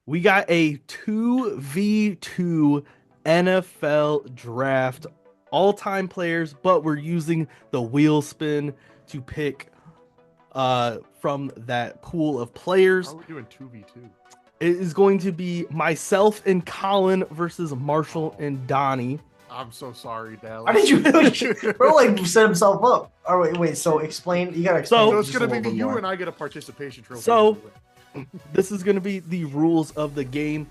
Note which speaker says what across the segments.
Speaker 1: We got a 2v2 NFL draft, all-time players, but we're using the wheel spin to pick from that pool of
Speaker 2: How
Speaker 1: players.
Speaker 2: are we doing 2v2?
Speaker 1: It is going to be myself and Colin versus Marshall and Donnie.
Speaker 2: I'm so sorry, Dallas.
Speaker 3: Why did you bro like set himself up? Oh wait, so explain, you gotta explain.
Speaker 2: So it's
Speaker 3: just
Speaker 2: gonna
Speaker 3: a
Speaker 2: be
Speaker 3: little
Speaker 2: you
Speaker 3: more.
Speaker 2: and I get a participation trophy.
Speaker 1: So this is going to be the rules of the game.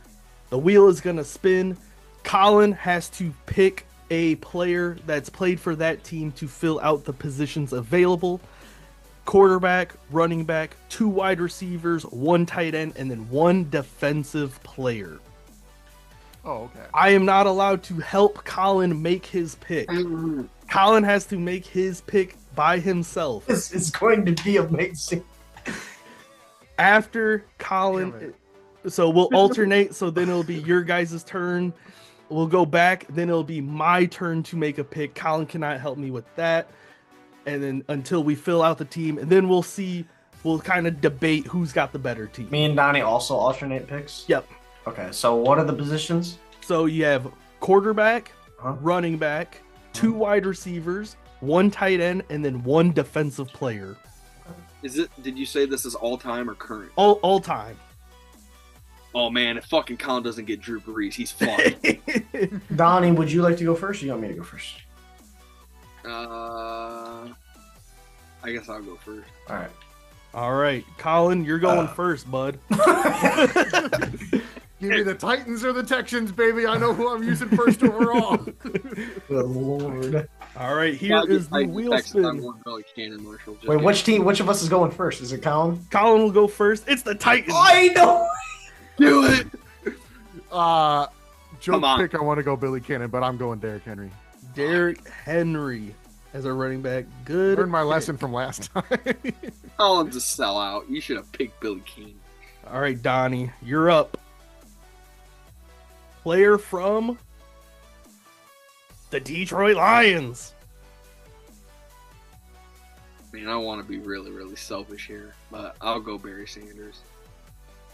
Speaker 1: The wheel is going to spin. Colin has to pick a player that's played for that team to fill out the positions available. Quarterback, running back, 2 wide receivers, 1 tight end, and then 1 defensive player.
Speaker 2: Oh, okay.
Speaker 1: I am not allowed to help Colin make his pick. Colin has to make his pick by himself.
Speaker 3: This is going to be amazing.
Speaker 1: After Colin, so we'll alternate. So then it'll be your guys' turn. We'll go back. Then it'll be my turn to make a pick. Colin cannot help me with that. And then until we fill out the team, and then we'll see. We'll kind of debate who's got the better team.
Speaker 3: Me and Donnie also alternate picks?
Speaker 1: Yep.
Speaker 3: Okay, so what are the positions?
Speaker 1: So you have quarterback,
Speaker 3: Huh?
Speaker 1: running back, 2 wide receivers, 1 tight end, and then 1 defensive player.
Speaker 4: Is it? Did you say this is all time or current?
Speaker 1: All time.
Speaker 4: Oh man, if fucking Colin doesn't get Drew Brees, he's fucked.
Speaker 3: Donnie, would you like to go first or you want me to go first?
Speaker 4: I guess I'll go first.
Speaker 3: Alright.
Speaker 1: All right, Colin, you're going first, bud.
Speaker 2: Give me the Titans or the Texans, baby. I know who I'm using first overall.
Speaker 3: Good lord.
Speaker 1: All right, here is the wheel
Speaker 4: I'm
Speaker 1: spin.
Speaker 4: going Billy Cannon, Marshall. Just
Speaker 3: Wait,
Speaker 4: kidding.
Speaker 3: which team, which of us is going first? Is it Colin?
Speaker 1: Colin will go first. It's the Titans.
Speaker 3: I know!
Speaker 4: Do it.
Speaker 2: Joke
Speaker 4: Come on.
Speaker 2: pick, I want to go Billy Cannon, but I'm going Derrick Henry.
Speaker 1: Derrick Henry as a running back. Good.
Speaker 2: Learned my
Speaker 1: pick.
Speaker 2: lesson from last time.
Speaker 4: Colin's a sellout. You should have picked Billy Cannon.
Speaker 1: All right, Donnie, you're up. Player from the Detroit Lions.
Speaker 4: Man, I want to be really, really selfish here, but I'll go Barry Sanders.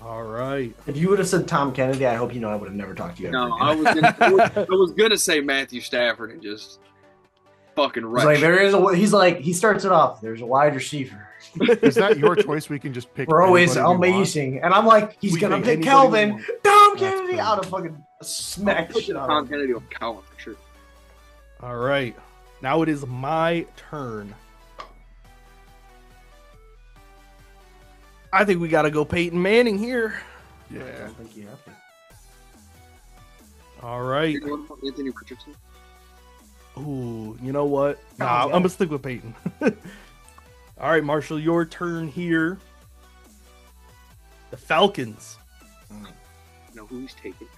Speaker 1: All right.
Speaker 3: If you would have said Tom Kennedy, I hope you know I would have never talked to you ever
Speaker 4: No,
Speaker 3: again.
Speaker 4: I was gonna say Matthew Stafford and just fucking
Speaker 3: He's
Speaker 4: wreck.
Speaker 3: like, he starts it off. There's a wide receiver.
Speaker 2: Is that your choice? We can just pick.
Speaker 3: Bro is
Speaker 2: anybody we want?
Speaker 3: amazing. And I'm like, he's
Speaker 1: We
Speaker 3: going to
Speaker 1: pick
Speaker 3: pick
Speaker 1: anybody
Speaker 3: Kelvin.
Speaker 1: we want.
Speaker 3: Tom
Speaker 2: That's
Speaker 3: Kennedy
Speaker 2: crazy.
Speaker 3: out of fucking smack the shit out
Speaker 4: Tom
Speaker 3: of him.
Speaker 4: Kennedy with Colin for sure.
Speaker 1: All right. Now it is my turn. I think we got to go Peyton Manning here.
Speaker 3: I
Speaker 2: Yeah.
Speaker 3: don't think you have to.
Speaker 1: All right.
Speaker 4: You know what, Anthony Richardson.
Speaker 1: Ooh, you know what? Nah,
Speaker 3: Colin's
Speaker 1: I'm
Speaker 3: got
Speaker 1: gonna
Speaker 3: it.
Speaker 1: stick with Peyton. All right, Marshall, your turn here. The Falcons.
Speaker 4: You know who he's taking.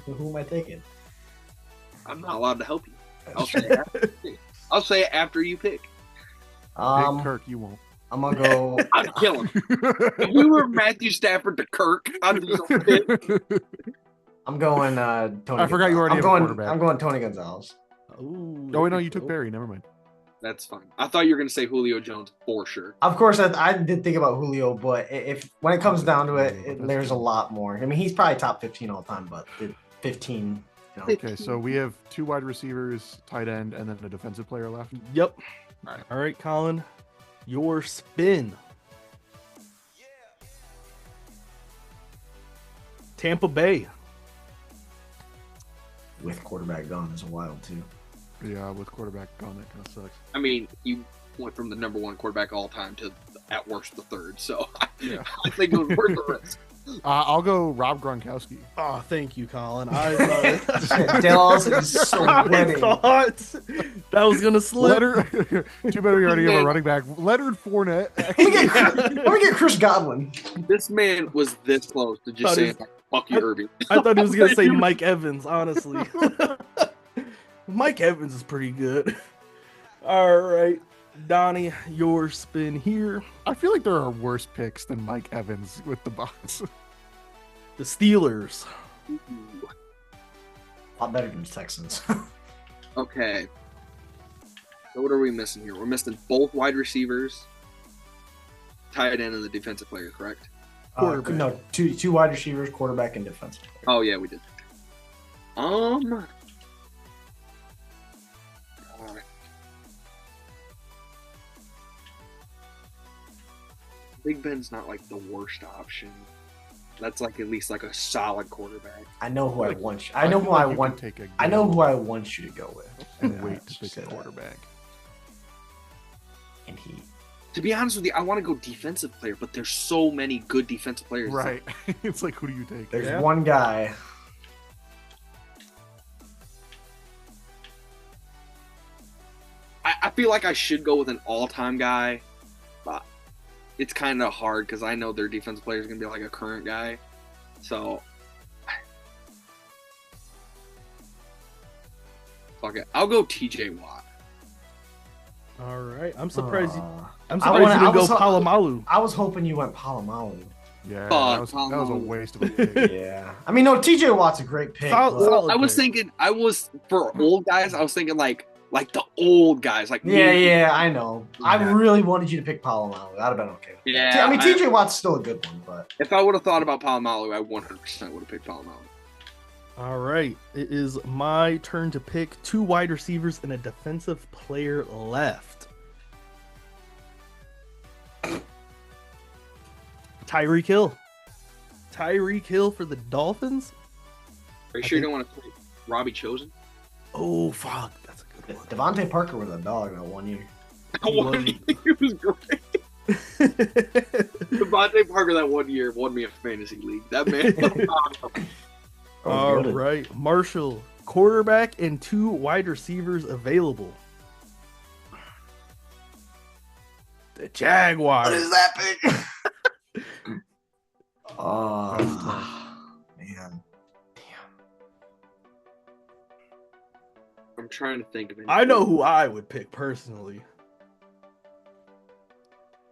Speaker 3: Who am I taking?
Speaker 4: I'm not allowed to help you. I'll say it after you pick. I'll say it after you pick.
Speaker 2: Pick Kirk, you won't.
Speaker 3: I'm going to go.
Speaker 4: I'd kill him. If we were Matthew Stafford to Kirk, I'd be so pissed.
Speaker 3: I'm going Tony.
Speaker 2: I forgot you already have a
Speaker 3: I'm
Speaker 2: quarterback.
Speaker 3: going Tony Gonzalez.
Speaker 1: Ooh,
Speaker 2: Oh, wait, no, you took Barry. Never mind.
Speaker 4: That's fine. I thought you were gonna say Julio Jones for sure.
Speaker 3: Of course, I did think about Julio, but if when it comes down to it, there's a lot more. I mean, he's probably top 15 all time, but the 15. You know.
Speaker 2: Okay, so we have 2 wide receivers, tight end, and then a defensive player left.
Speaker 1: Yep.
Speaker 2: All right.
Speaker 1: All right, Colin, your spin. Tampa Bay.
Speaker 3: With quarterback gone is wild too.
Speaker 2: Yeah, with quarterback gone, that kind of sucks.
Speaker 4: I mean, you went from the number 1 quarterback all time to at worst the 3rd, so
Speaker 2: Yeah.
Speaker 4: I think it was worth the risk.
Speaker 2: I'll go Rob Gronkowski.
Speaker 1: Oh, thank you, Colin. I
Speaker 3: Dallas is so
Speaker 1: I
Speaker 3: winning.
Speaker 1: thought that was gonna slip.
Speaker 2: Leonard, too bad we already have a running back. Leonard Fournette.
Speaker 3: I'm gonna get Chris Godwin.
Speaker 4: This man was this close to just
Speaker 1: Thought
Speaker 4: saying, "Fuck you, Irving."
Speaker 1: I thought he was gonna say Mike Evans. Honestly, Mike Evans is pretty good. All right, Donnie, your spin here.
Speaker 2: I feel like there are worse picks than Mike Evans with the Bucs.
Speaker 1: The Steelers.
Speaker 4: Ooh.
Speaker 3: A lot better than the Texans.
Speaker 4: Okay. So what are we missing here? We're missing both wide receivers, tight end, and the defensive player, correct?
Speaker 1: quarterback.
Speaker 3: No, two wide receivers, quarterback, and defensive player.
Speaker 4: Oh yeah, we did. Big Ben's not like the worst option. That's like at least like a solid quarterback.
Speaker 3: I know who I want.
Speaker 5: I
Speaker 3: know
Speaker 5: feel
Speaker 3: who
Speaker 5: like
Speaker 3: I
Speaker 5: you
Speaker 3: want.
Speaker 5: can take a
Speaker 3: I know
Speaker 5: good
Speaker 3: who I want you to go with.
Speaker 5: and wait
Speaker 3: I
Speaker 5: to
Speaker 3: should
Speaker 5: pick
Speaker 3: say
Speaker 5: a
Speaker 3: that.
Speaker 5: quarterback.
Speaker 3: And he.
Speaker 4: To be honest with you, I want to go defensive player, but there's so many good defensive players.
Speaker 5: Right. It's like, who do you take?
Speaker 3: There's one guy.
Speaker 4: I feel like I should go with an all-time guy, but it's kind of hard because I know their defensive player is going to be like a current guy. So, fuck it. I'll go TJ Watt.
Speaker 1: All right. I'm surprised. I'm
Speaker 3: I
Speaker 1: surprised
Speaker 3: wanna-
Speaker 1: you
Speaker 3: I
Speaker 1: didn't go
Speaker 3: was ho-
Speaker 1: Palomalu.
Speaker 3: I was hoping you went Palomalu.
Speaker 5: Yeah,
Speaker 4: Fuck,
Speaker 5: that was a waste of a pick.
Speaker 3: Yeah. I mean, no, TJ Watt's a great pick.
Speaker 1: Solid-
Speaker 3: but-
Speaker 1: solid.
Speaker 4: I was
Speaker 1: pick.
Speaker 4: thinking, for old guys, I was thinking like the old guys. Like
Speaker 3: Yeah, I know. I
Speaker 4: Yeah.
Speaker 3: really wanted you to pick Palomalu. That'd have been okay.
Speaker 4: Yeah,
Speaker 3: I mean, TJ Watt's still a good one, but
Speaker 4: If I would have thought about Palomalu, I 100% would have picked Palomalu.
Speaker 1: All right. It is my turn to pick two wide receivers and a defensive player left. Tyreek Hill. Tyreek Hill for the Dolphins.
Speaker 4: Are you sure you don't want to play Robbie Chosen?
Speaker 1: Oh, fuck. That's a good one.
Speaker 3: Devontae Parker was a dog that 1 year.
Speaker 4: It was great. Devontae Parker that 1 year won me a fantasy league. That man.
Speaker 1: All right. Marshall, quarterback and two wide receivers available. The Jaguars.
Speaker 3: What is that pick? Oh, man.
Speaker 4: I'm trying to think of it.
Speaker 1: I know who I would pick personally.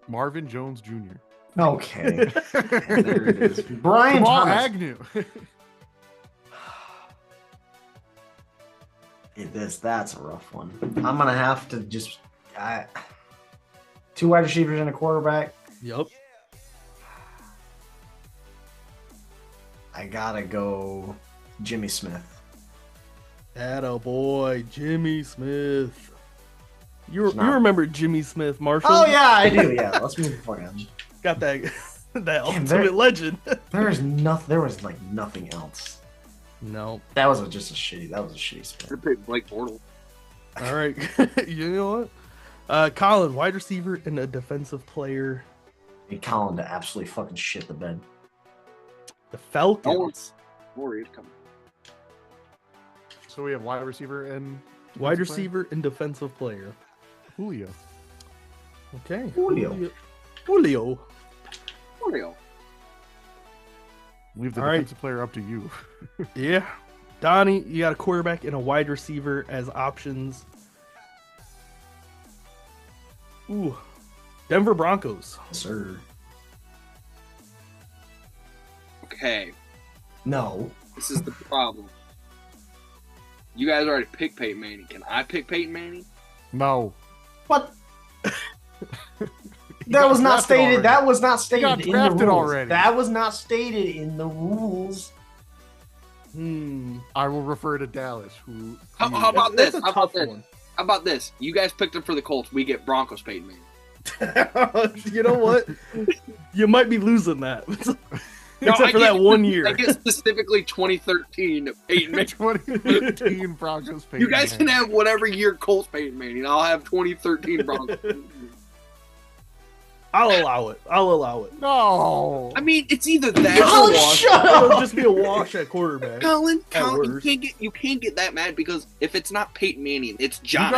Speaker 5: Marvin Jones Jr.
Speaker 3: Okay. There it is. Brian
Speaker 5: Jamal
Speaker 3: Thomas.
Speaker 5: Agnew.
Speaker 3: That's a rough one. I'm gonna have to just two wide receivers and a quarterback.
Speaker 1: Yep.
Speaker 3: I gotta go Jimmy Smith.
Speaker 1: Atta boy, Jimmy Smith. You
Speaker 3: It's not-
Speaker 1: remember Jimmy Smith, Marshall?
Speaker 3: Oh yeah, I do. Yeah, let's move forward.
Speaker 1: Got that that
Speaker 3: Damn,
Speaker 1: ultimate legend.
Speaker 3: There was like nothing else.
Speaker 1: No.
Speaker 3: That was just a shitty
Speaker 4: I
Speaker 3: spin.
Speaker 4: picked Blake Bortles.
Speaker 1: All right. You know what? Colin, wide receiver and a defensive player.
Speaker 3: And Colin to absolutely fucking shit the bed.
Speaker 1: The Falcons.
Speaker 4: Warriors coming.
Speaker 5: So we have wide receiver and
Speaker 1: Wide
Speaker 5: defensive player?
Speaker 1: receiver and defensive player.
Speaker 5: Julio.
Speaker 1: Okay.
Speaker 3: Julio.
Speaker 1: Julio.
Speaker 4: Julio.
Speaker 5: Leave the
Speaker 1: All right.
Speaker 5: defensive player up to you.
Speaker 1: Yeah. Donnie, you got a quarterback and a wide receiver as options. Ooh. Denver Broncos.
Speaker 3: Sir.
Speaker 4: Okay,
Speaker 3: No.
Speaker 4: this is the problem. You guys already picked Peyton Manning. Can I pick Peyton Manning?
Speaker 5: No.
Speaker 3: What?
Speaker 5: He
Speaker 3: That
Speaker 5: got
Speaker 3: was not
Speaker 5: drafted
Speaker 3: stated.
Speaker 5: already.
Speaker 3: That was not stated
Speaker 5: got
Speaker 3: in the
Speaker 5: drafted
Speaker 3: rules.
Speaker 5: already.
Speaker 3: That was not stated in the rules.
Speaker 5: I will refer to Dallas, who
Speaker 4: How about this?
Speaker 1: That's a
Speaker 4: How about
Speaker 1: tough
Speaker 4: this?
Speaker 1: one.
Speaker 4: How about this? You guys picked him for the Colts. We get Broncos Peyton Manning.
Speaker 1: You know what? You might be losing that.
Speaker 4: No,
Speaker 1: Except
Speaker 4: I
Speaker 1: for that
Speaker 4: get-
Speaker 1: 1 year.
Speaker 4: I get specifically 2013 Peyton Manning.
Speaker 5: 2013 Broncos. Peyton
Speaker 4: You guys can
Speaker 5: Manning.
Speaker 4: have whatever year Colts Peyton Manning. I'll have 2013 Broncos.
Speaker 1: I'll allow it. I'll allow it.
Speaker 5: No.
Speaker 4: I mean, it's either that
Speaker 3: Colin,
Speaker 4: or
Speaker 1: Wash.
Speaker 3: shut
Speaker 1: It'll
Speaker 3: up!
Speaker 1: just be a wash at quarterback.
Speaker 4: Colin,
Speaker 1: At
Speaker 4: you
Speaker 1: worst.
Speaker 4: can't get that mad because if it's not Peyton Manning, it's John.
Speaker 5: You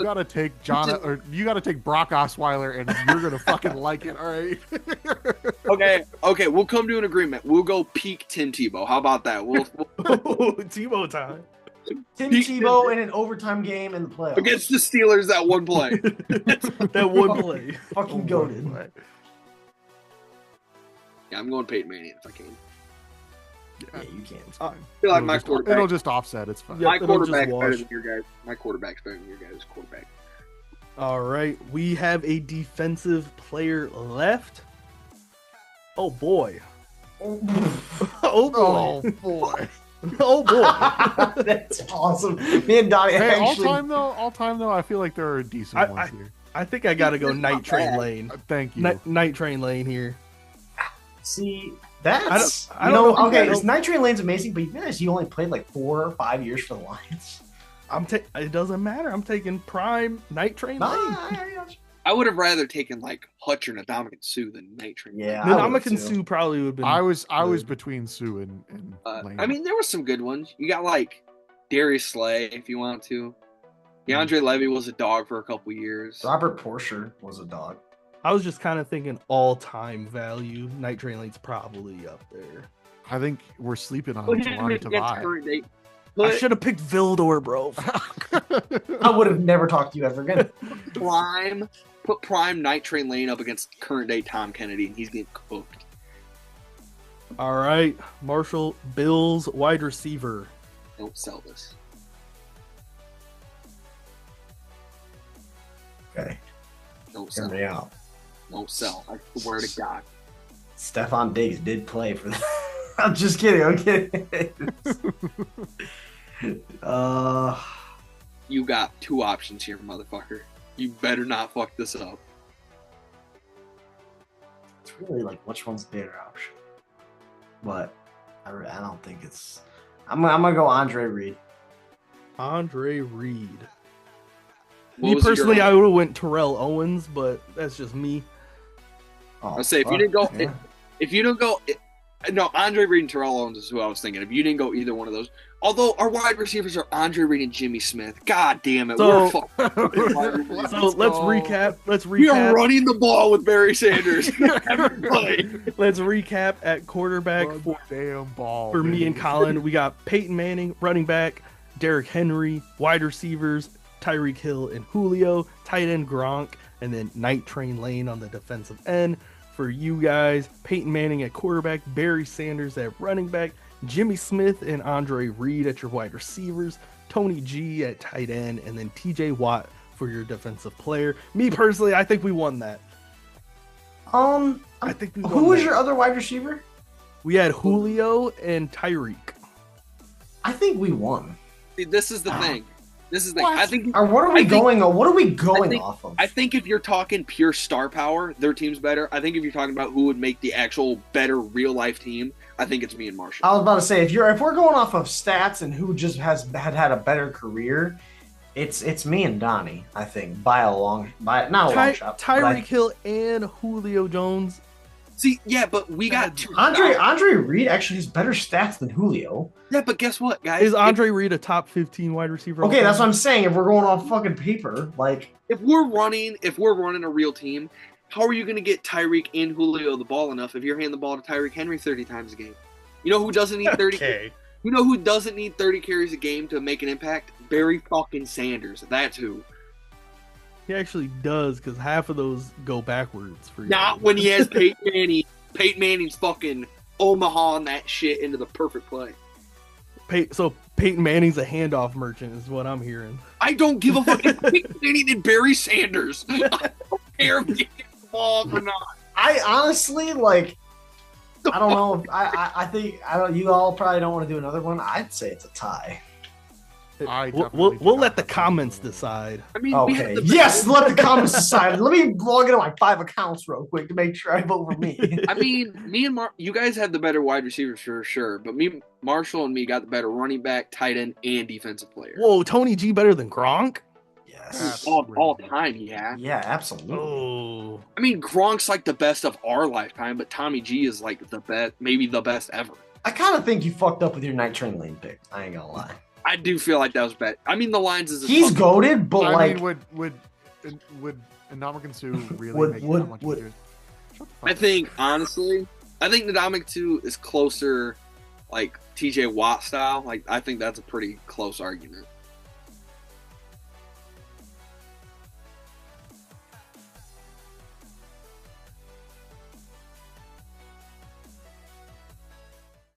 Speaker 5: gotta take John, or you gotta take Brock Osweiler, and you're gonna fucking like it. All right.
Speaker 4: Okay, we'll come to an agreement. We'll go peak Tim Tebow. How about that? We'll
Speaker 1: Tebow time.
Speaker 3: Tim Tebow in an overtime game in the playoffs.
Speaker 4: against the Steelers that one play.
Speaker 1: That one play.
Speaker 3: Fucking goated.
Speaker 4: Yeah, I'm going Peyton Manning if I can.
Speaker 3: Yeah, you can.
Speaker 4: I feel like my
Speaker 5: It'll
Speaker 4: quarterback.
Speaker 5: just offset. It's fine.
Speaker 1: Yeah.
Speaker 4: My
Speaker 1: it'll
Speaker 4: quarterback's
Speaker 1: just
Speaker 4: better
Speaker 1: wash.
Speaker 4: than your guys. My quarterback's better than your guys' quarterback.
Speaker 1: All right. We have a defensive player left. Oh boy.
Speaker 3: Oh,
Speaker 1: Oh boy.
Speaker 5: Oh boy.
Speaker 1: Oh boy.
Speaker 3: that's awesome. Me and Donnie
Speaker 5: Hey,
Speaker 3: actually.
Speaker 5: all time though, I feel like there are decent ones here.
Speaker 1: I think I gotta go
Speaker 4: It's not
Speaker 1: Night Train
Speaker 4: bad.
Speaker 1: Lane.
Speaker 5: Thank you.
Speaker 1: Night Train Lane here.
Speaker 3: See, that's
Speaker 1: I don't know.
Speaker 3: okay. This Night Train Lane's amazing, but you realize you only played like 4 or 5 years for the Lions.
Speaker 1: It doesn't matter. I'm taking Prime Night Train
Speaker 3: Nah,
Speaker 1: Lane.
Speaker 4: I would have rather taken like Hutcher and Ndamukong Suh than Night Train.
Speaker 3: Yeah,
Speaker 1: Then
Speaker 3: I would've
Speaker 1: Ndamukong
Speaker 3: too.
Speaker 1: Suh probably would have been.
Speaker 5: I was
Speaker 1: good.
Speaker 5: between Sue and Lane.
Speaker 4: I mean, there were some good ones. You got like Darius Slay if you want to. DeAndre Levy was a dog for a couple years.
Speaker 3: Robert Porcher was a dog.
Speaker 1: I was just kind of thinking all-time value. Night Train Lane's probably up there.
Speaker 5: I think we're sleeping on
Speaker 4: Put him
Speaker 5: Talani
Speaker 4: against
Speaker 5: Tavai.
Speaker 4: current day.
Speaker 1: I
Speaker 4: Put
Speaker 1: should have picked Vildor, bro.
Speaker 3: I would have never talked to you ever again.
Speaker 4: put Prime Night Train Lane up against current day Tom Kennedy, and he's getting cooked.
Speaker 1: All right, Marshall, Bills wide receiver.
Speaker 4: Don't sell this.
Speaker 3: Okay,
Speaker 4: Don't
Speaker 3: hear
Speaker 4: sell.
Speaker 3: me out.
Speaker 4: Don't sell. I swear to God.
Speaker 3: Stephon Diggs did play for. I'm just kidding. I'm kidding.
Speaker 4: You got two options here, motherfucker. You better not fuck this up.
Speaker 3: It's really like which one's the better option, but I don't think it's. I'm gonna go Andre Reed.
Speaker 1: Andre Reed.
Speaker 4: What
Speaker 1: Me
Speaker 4: was your-
Speaker 1: personally, I would have went Terrell Owens, but that's just me.
Speaker 3: Oh,
Speaker 4: I'll say if you
Speaker 3: fuck,
Speaker 4: didn't go,
Speaker 3: yeah.
Speaker 4: if you don't go, no, Andre Reed and Terrell Owens is who I was thinking. If you didn't go either one of those, although our wide receivers are Andre Reed and Jimmy Smith. God damn it,
Speaker 1: So-
Speaker 4: we're fucking.
Speaker 1: So let's recap. Let's
Speaker 4: We are
Speaker 1: recap.
Speaker 4: running the ball with Barry Sanders every play.
Speaker 1: Let's recap at quarterback
Speaker 5: Run
Speaker 1: for,
Speaker 5: the damn ball.
Speaker 1: for me
Speaker 5: baby.
Speaker 1: and Colin. We got Peyton Manning, running back, Derrick Henry, wide receivers, Tyreek Hill and Julio, tight end Gronk, and then Night Train Lane on the defensive end. For you guys, Peyton Manning at quarterback, Barry Sanders at running back, Jimmy Smith and Andre Reed at your wide receivers, Tony G at tight end, and then TJ Watt for your defensive player. Me personally, I think we won that. I think we won
Speaker 3: Who was
Speaker 1: that.
Speaker 3: your other wide receiver?
Speaker 1: We had Julio and Tyreek.
Speaker 3: I think we won.
Speaker 4: See, this is the thing. This is the thing.
Speaker 5: What?
Speaker 4: I think.
Speaker 3: Or what are we
Speaker 4: I think-
Speaker 3: going on? What are we going
Speaker 4: think-
Speaker 3: off of?
Speaker 4: I think if you're talking pure star power, their team's better. I think if you're talking about who would make the actual better real life team, I think it's me and Marshall.
Speaker 3: I was about to say if we're going off of stats and who just had a better career, it's me and Donnie. I think by not a long shot. but
Speaker 1: Tyreek Hill and Julio Jones.
Speaker 4: See, yeah, but we got two.
Speaker 3: Andre Reed actually has better stats than Julio.
Speaker 4: Yeah, but guess what, guys?
Speaker 1: Is Andre Reed a top 15 wide receiver?
Speaker 3: Okay, that's what I'm saying. If we're going off fucking paper, like
Speaker 4: If we're running a real team, how are you going to get Tyreek and Julio the ball enough if you're handing the ball to Tyreek Henry 30 times a game? You know who doesn't need 30?
Speaker 1: Okay.
Speaker 4: You know who doesn't need 30 carries a game to make an impact? Barry fucking Sanders. That's who.
Speaker 1: He actually does, because half of those go backwards for you.
Speaker 4: Not when he has Peyton Manning. Peyton Manning's fucking Omaha and that shit into the perfect play.
Speaker 1: So Peyton Manning's a handoff merchant, is what I'm hearing.
Speaker 4: I don't give a fuck if Peyton Manning and Barry Sanders. I don't care if he gets the ball or not.
Speaker 3: I honestly like. I don't know. I think I don't. You all probably don't want to do another one. I'd say it's a tie.
Speaker 1: We'll let the comments decide.
Speaker 4: I mean, we
Speaker 3: Okay.
Speaker 4: have the
Speaker 3: Yes, let the comments decide. Let me log into my 5 accounts real quick to make sure I vote for me.
Speaker 4: I mean, me and you guys had the better wide receivers for sure, but Marshall and me got the better running back, tight end, and defensive player.
Speaker 1: Whoa, Tony G better than Gronk?
Speaker 3: Yes.
Speaker 4: All time, yeah.
Speaker 3: Yeah, absolutely.
Speaker 1: Oh.
Speaker 4: I mean, Gronk's like the best of our lifetime, but Tommy G is like the best, maybe the best ever.
Speaker 3: I kind of think you fucked up with your Night Train Lane pick. I ain't gonna lie.
Speaker 4: I do feel like that was bad. I mean, the lines is
Speaker 3: He's goaded, but
Speaker 5: I
Speaker 3: like
Speaker 5: mean, would Ndamukong Suh really
Speaker 3: Would-
Speaker 5: make
Speaker 3: would-
Speaker 5: that much
Speaker 3: would-
Speaker 5: difference? Shut the fuck
Speaker 4: I
Speaker 5: up.
Speaker 4: think honestly, Ndamukong Suh is closer, like TJ Watt style. Like I think that's a pretty close argument.